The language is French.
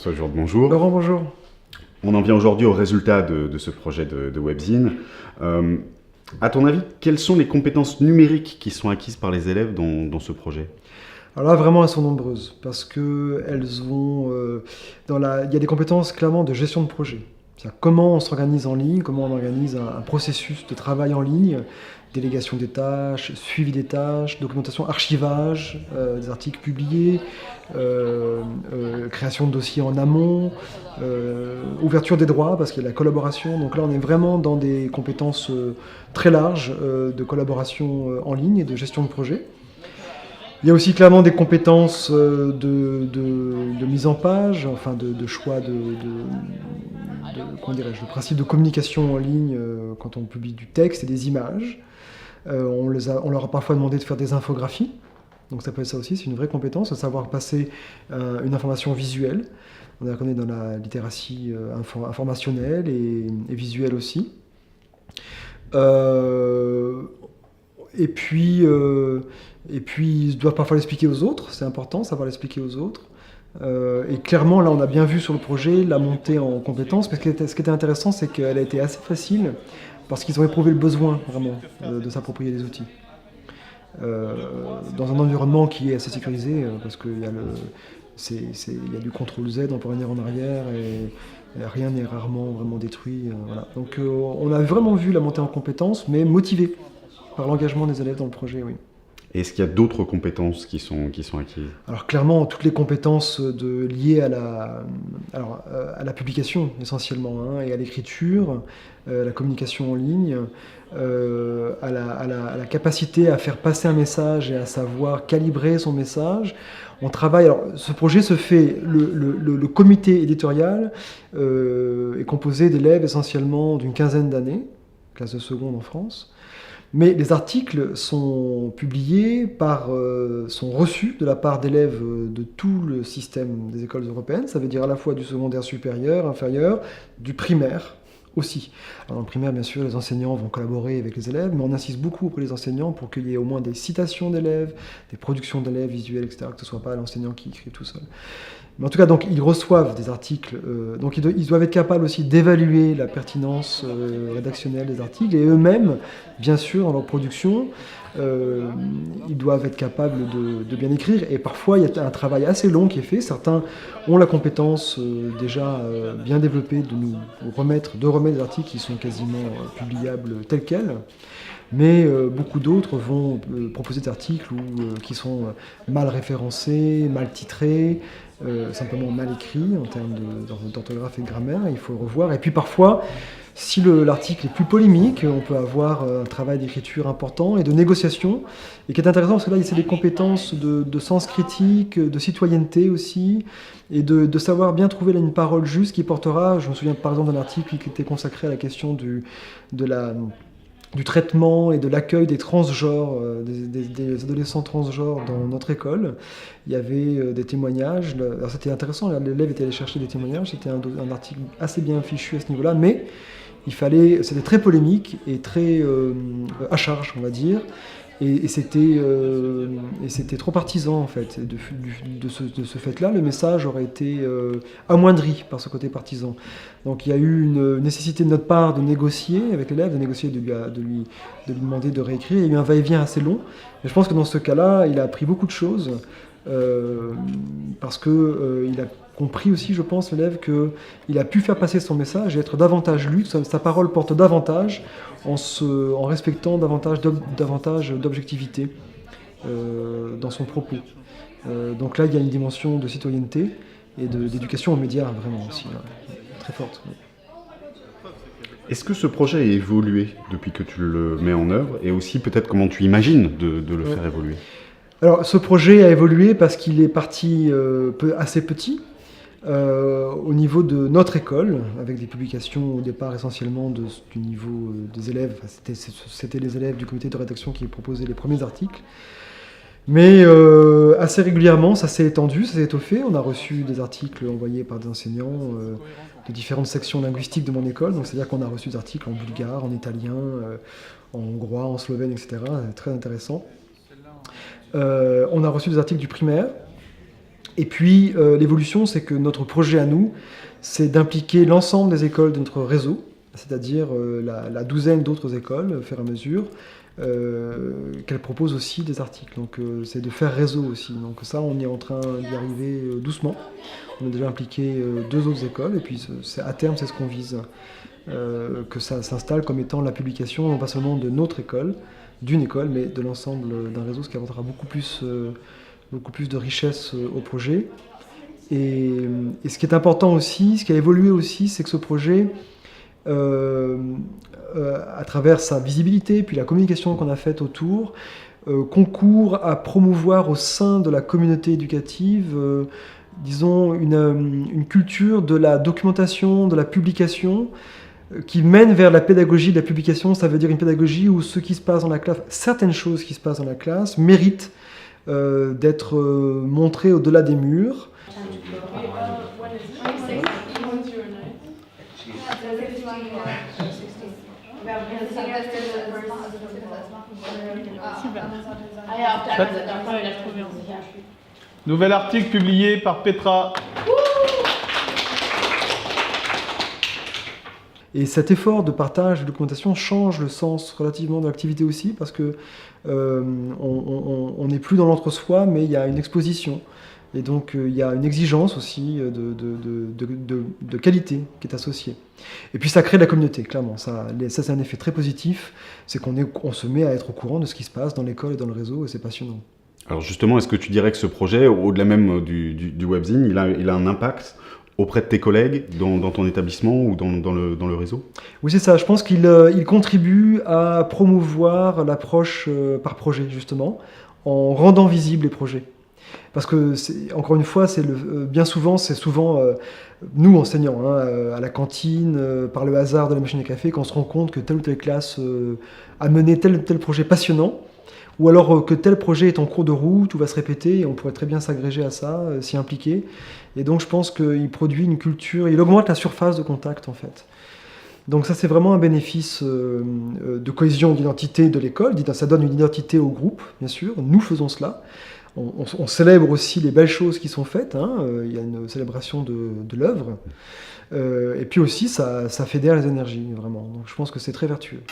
François Jourde, bonjour. Laurent, bonjour. On en vient aujourd'hui au résultat de ce projet de Webzine. À ton avis, quelles sont les compétences numériques qui sont acquises par les élèves dans ce projet ? Alors là, vraiment, elles sont nombreuses parce que il y a des compétences clairement de gestion de projet. C'est-à-dire comment on s'organise en ligne, comment on organise un processus de travail en ligne, délégation des tâches, suivi des tâches, documentation, archivage des articles publiés, création de dossiers en amont, ouverture des droits parce qu'il y a la collaboration. Donc là, on est vraiment dans des compétences très larges de collaboration en ligne et de gestion de projet. Il y a aussi clairement des compétences de mise en page, enfin de choix comment dirais-je, le principe de communication en ligne quand on publie du texte et des images. On leur a parfois demandé de faire des infographies, donc ça peut être ça aussi, c'est une vraie compétence, de savoir passer une information visuelle. On la connaît dans la littératie informationnelle et visuelle aussi. Et puis, ils doivent parfois l'expliquer aux autres, c'est important, savoir l'expliquer aux autres. Et clairement, là, on a bien vu sur le projet la montée en compétences. Mais ce qui était intéressant, c'est qu'elle a été assez facile parce qu'ils ont éprouvé le besoin, vraiment, de s'approprier des outils. Dans un environnement qui est assez sécurisé, parce qu'il y a du CTRL Z, on peut revenir en arrière, et rien n'est rarement vraiment détruit. Voilà. Donc, on a vraiment vu la montée en compétences, mais motivée par l'engagement des élèves dans le projet, oui. Est-ce qu'il y a d'autres compétences qui sont acquises ? Alors clairement, toutes les compétences liées à la publication essentiellement, et à l'écriture, la communication en ligne, à la capacité à faire passer un message et à savoir calibrer son message. On travaille. Alors, ce projet se fait. Le comité éditorial est composé d'élèves essentiellement d'une quinzaine d'années, classe de seconde en France. Mais les articles sont publiés sont reçus de la part d'élèves de tout le système des écoles européennes. Ça veut dire à la fois du secondaire supérieur, inférieur, du primaire aussi. Alors, dans le primaire, bien sûr, les enseignants vont collaborer avec les élèves, mais on insiste beaucoup auprès des enseignants pour qu'il y ait au moins des citations d'élèves, des productions d'élèves visuelles, etc., que ce ne soit pas l'enseignant qui écrit tout seul. Mais en tout cas, donc, ils reçoivent des articles, donc ils doivent être capables aussi d'évaluer la pertinence rédactionnelle des articles, et eux-mêmes, bien sûr, dans leur production, ils doivent être capables de bien écrire, et parfois il y a un travail assez long qui est fait. Certains ont la compétence déjà bien développée de remettre des articles qui sont quasiment publiables tels quels. Mais beaucoup d'autres vont proposer des articles qui sont mal référencés, mal titrés, simplement mal écrits en termes d'orthographe et de grammaire. Il faut le revoir. Et puis parfois, si l'article est plus polémique, on peut avoir un travail d'écriture important et de négociation, et qui est intéressant parce que là, c'est des compétences de sens critique, de citoyenneté aussi, et de savoir bien trouver une parole juste qui portera. Je me souviens par exemple d'un article qui était consacré à la question du traitement et de l'accueil des transgenres, des adolescents transgenres dans notre école. Il y avait des témoignages. Alors c'était intéressant, l'élève était allé chercher des témoignages, c'était un article assez bien fichu à ce niveau-là, mais c'était très polémique et très à charge, on va dire. Et c'était trop partisan en fait. De ce fait-là, le message aurait été amoindri par ce côté partisan. Donc il y a eu une nécessité de notre part de négocier avec l'élève, de lui demander de réécrire. Il y a eu un va-et-vient assez long. Et je pense que dans ce cas-là, il a appris beaucoup de choses parce qu'il a compris aussi, je pense, l'élève, qu'il a pu faire passer son message et être davantage lu, que sa parole porte davantage en respectant davantage d'objectivité dans son propos. Donc là, il y a une dimension de citoyenneté et d'éducation aux médias, vraiment aussi, très forte. Est-ce que ce projet a évolué depuis que tu le mets en œuvre, et aussi peut-être comment tu imagines de le faire évoluer ? Alors, ce projet a évolué parce qu'il est parti assez petit. Au niveau de notre école, avec des publications au départ essentiellement du niveau des élèves, c'était les élèves du comité de rédaction qui proposaient les premiers articles. Mais assez régulièrement, ça s'est étendu, ça s'est étoffé. On a reçu des articles envoyés par des enseignants de différentes sections linguistiques de mon école. Donc c'est-à-dire qu'on a reçu des articles en bulgare, en italien, en hongrois, en slovène, etc. Très intéressant. On a reçu des articles du primaire. Et puis l'évolution, c'est que notre projet à nous, c'est d'impliquer l'ensemble des écoles de notre réseau, c'est-à-dire la douzaine d'autres écoles, au fur et à mesure, qu'elles proposent aussi des articles. Donc c'est de faire réseau aussi. Donc ça, on est en train d'y arriver doucement. On a déjà impliqué 2 autres écoles, et puis à terme, c'est ce qu'on vise. Que ça s'installe comme étant la publication, non pas seulement de notre école, d'une école, mais de l'ensemble d'un réseau, ce qui apportera beaucoup plus de richesse au projet. Et ce qui est important aussi, ce qui a évolué aussi, c'est que ce projet, à travers sa visibilité, puis la communication qu'on a faite autour, concourt à promouvoir au sein de la communauté éducative, disons, une culture de la documentation, de la publication, qui mène vers la pédagogie de la publication. Ça veut dire une pédagogie où ce qui se passe dans la classe, certaines choses qui se passent dans la classe, méritent d'être montrées au-delà des murs. Nouvel article publié par Petra. Et cet effort de partage de documentation change le sens relativement de l'activité aussi, parce que on n'est plus dans l'entre-soi, mais il y a une exposition. Et donc il y a une exigence aussi de qualité qui est associée. Et puis ça crée de la communauté, clairement. Ça c'est un effet très positif, c'est qu'on se met à être au courant de ce qui se passe dans l'école et dans le réseau, et c'est passionnant. Alors justement, est-ce que tu dirais que ce projet, au-delà même du webzine, il a un impact auprès de tes collègues, dans ton établissement ou dans le réseau? Oui, c'est ça. Je pense qu'il contribue à promouvoir l'approche par projet, justement, en rendant visibles les projets. Parce que, encore une fois, bien souvent, c'est souvent nous, enseignants, à la cantine, par le hasard de la machine à café, qu'on se rend compte que telle ou telle classe a mené tel ou tel projet passionnant, ou alors que tel projet est en cours de route ou va se répéter, et on pourrait très bien s'agréger à ça, s'y impliquer. Et donc je pense qu'il produit une culture, il augmente la surface de contact en fait. Donc ça c'est vraiment un bénéfice de cohésion d'identité de l'école, ça donne une identité au groupe, bien sûr, nous faisons cela. On célèbre aussi les belles choses qui sont faites, il y a une célébration de l'œuvre, et puis aussi ça fédère les énergies, vraiment. Donc je pense que c'est très vertueux.